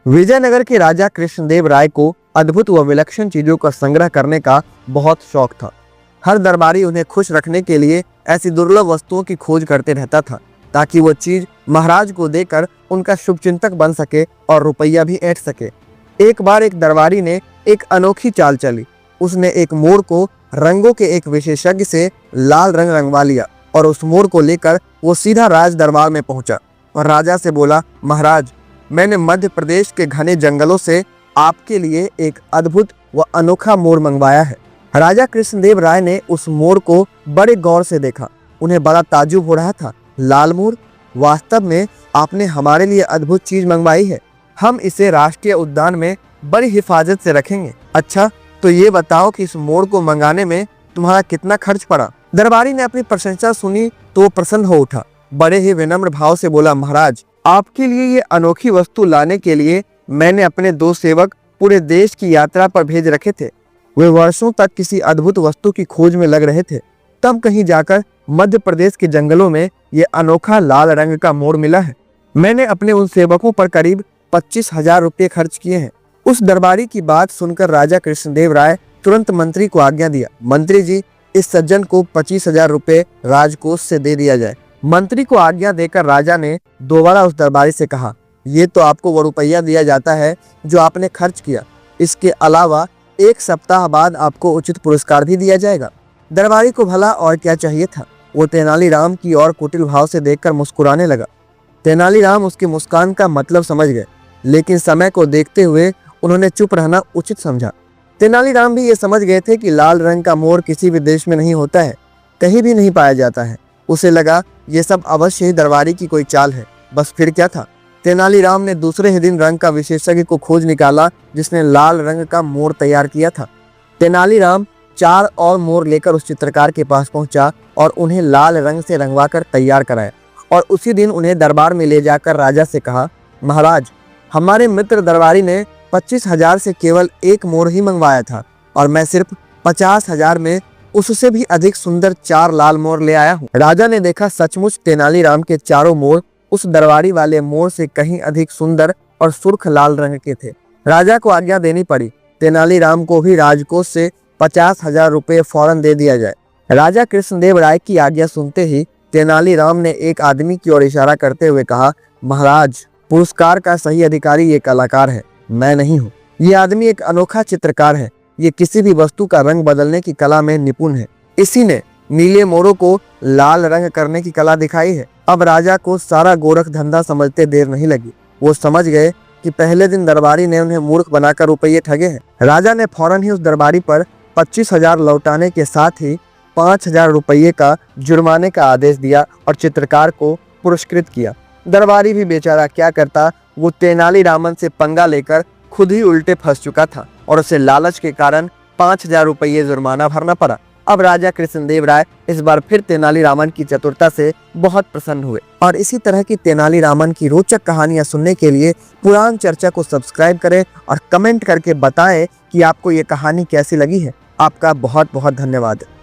विजयनगर के राजा कृष्णदेव राय को अद्भुत व विलक्षण चीजों का संग्रह करने का बहुत शौक था। हर दरबारी उन्हें खुश रखने के लिए ऐसी दुर्लभ वस्तुओं की खोज करते रहता था ताकि वो चीज महाराज को देकर उनका शुभचिंतक बन सके और रुपया भी ऐंठ सके। एक बार एक दरबारी ने एक अनोखी चाल चली। उसने एक मोर को रंगों के एक विशेषज्ञ से लाल रंग रंगवा लिया और उस मोर को लेकर वो सीधा राज दरबार में पहुंचा और राजा से बोला, महाराज, मैंने मध्य प्रदेश के घने जंगलों से आपके लिए एक अद्भुत व अनोखा मोर मंगवाया है। राजा कृष्णदेव राय ने उस मोर को बड़े गौर से देखा। उन्हें बड़ा ताज्जुब हो रहा था। लाल मोर, वास्तव में आपने हमारे लिए अद्भुत चीज मंगवाई है। हम इसे राष्ट्रीय उद्यान में बड़ी हिफाजत से रखेंगे। अच्छा, तो ये बताओ कि इस मोर को मंगाने में तुम्हारा कितना खर्च पड़ा। दरबारी ने अपनी प्रशंसा सुनी तो वो प्रसन्न हो उठा। बड़े ही विनम्र भाव से बोला, महाराज, आपके लिए ये अनोखी वस्तु लाने के लिए मैंने अपने 2 सेवक पूरे देश की यात्रा पर भेज रखे थे। वे वर्षों तक किसी अद्भुत वस्तु की खोज में लग रहे थे। तब कहीं जाकर मध्य प्रदेश के जंगलों में ये अनोखा लाल रंग का मोर मिला है। मैंने अपने उन सेवकों पर करीब 25,000 रुपये खर्च किए हैं। उस दरबारी की बात सुनकर राजा कृष्णदेव राय तुरंत मंत्री को आज्ञा दिया, मंत्री जी, इस सज्जन को 25,000 रुपये राजकोष से दे दिया जाए। मंत्री को आज्ञा देकर राजा ने दोबारा उस दरबारी से कहा, ये तो आपको वो रुपया दिया जाता है जो आपने खर्च किया। इसके अलावा 1 सप्ताह बाद आपको उचित पुरस्कार भी दिया जाएगा। दरबारी को भला और क्या चाहिए था। वो तेनालीराम की ओर कुटिल भाव से देखकर मुस्कुराने लगा। तेनालीराम उसकी मुस्कान का मतलब समझ गए, लेकिन समय को देखते हुए उन्होंने चुप रहना उचित समझा। तेनालीराम भी ये समझ गए थे कि लाल रंग का मोर किसी भी देश में नहीं होता है, कहीं भी नहीं पाया जाता है। उसे लगा ये सब अवश्य ही दरबारी की कोई चाल है। बस फिर क्या था। तेनालीराम ने दूसरे ही दिन रंग का विशेषज्ञ को खोज निकाला जिसने लाल रंग का मोर तैयार किया था। तेनालीराम 4 और मोर लेकर उस चित्रकार के पास पहुंचा और उन्हें लाल रंग से रंगवाकर तैयार कराया और उसी दिन उन्हें दरबार में ले जाकर राजा से कहा, महाराज, हमारे मित्र दरबारी ने 25,000 से केवल 1 मोर ही मंगवाया था और मैं सिर्फ 50,000 में उससे भी अधिक सुंदर 4 लाल मोर ले आया हूँ। राजा ने देखा सचमुच तेनालीराम के चारों मोर उस दरबारी वाले मोर से कहीं अधिक सुंदर और सुर्ख लाल रंग के थे। राजा को आज्ञा देनी पड़ी, तेनालीराम को भी राजकोष से 50,000 रुपये फौरन दे दिया जाए। राजा कृष्णदेव राय की आज्ञा सुनते ही तेनालीराम ने एक आदमी की ओर इशारा करते हुए कहा, महाराज, पुरस्कार का सही अधिकारी ये कलाकार है, मैं नहीं हूँ। ये आदमी एक अनोखा चित्रकार है। ये किसी भी वस्तु का रंग बदलने की कला में निपुण है। इसी ने नीले मोरों को लाल रंग करने की कला दिखाई है। अब राजा को सारा गोरख धंधा समझते देर नहीं लगी। वो समझ गए कि पहले दिन दरबारी ने उन्हें मूर्ख बनाकर रुपये ठगे हैं। राजा ने फौरन ही उस दरबारी पर 25,000 लौटाने के साथ ही 5,000 रुपये का जुर्माने का आदेश दिया और चित्रकार को पुरस्कृत किया। दरबारी भी बेचारा क्या करता, वो तेनालीरामन से पंगा लेकर खुद ही उल्टे फंस चुका था और उसे लालच के कारण 5,000 रुपये जुर्माना भरना पड़ा। अब राजा कृष्णदेव राय इस बार फिर तेनालीरामन की चतुरता से बहुत प्रसन्न हुए और इसी तरह की तेनालीरामन की रोचक कहानियां सुनने के लिए पुराण चर्चा को सब्सक्राइब करें और कमेंट करके बताएं कि आपको ये कहानी कैसी लगी है। आपका बहुत बहुत धन्यवाद।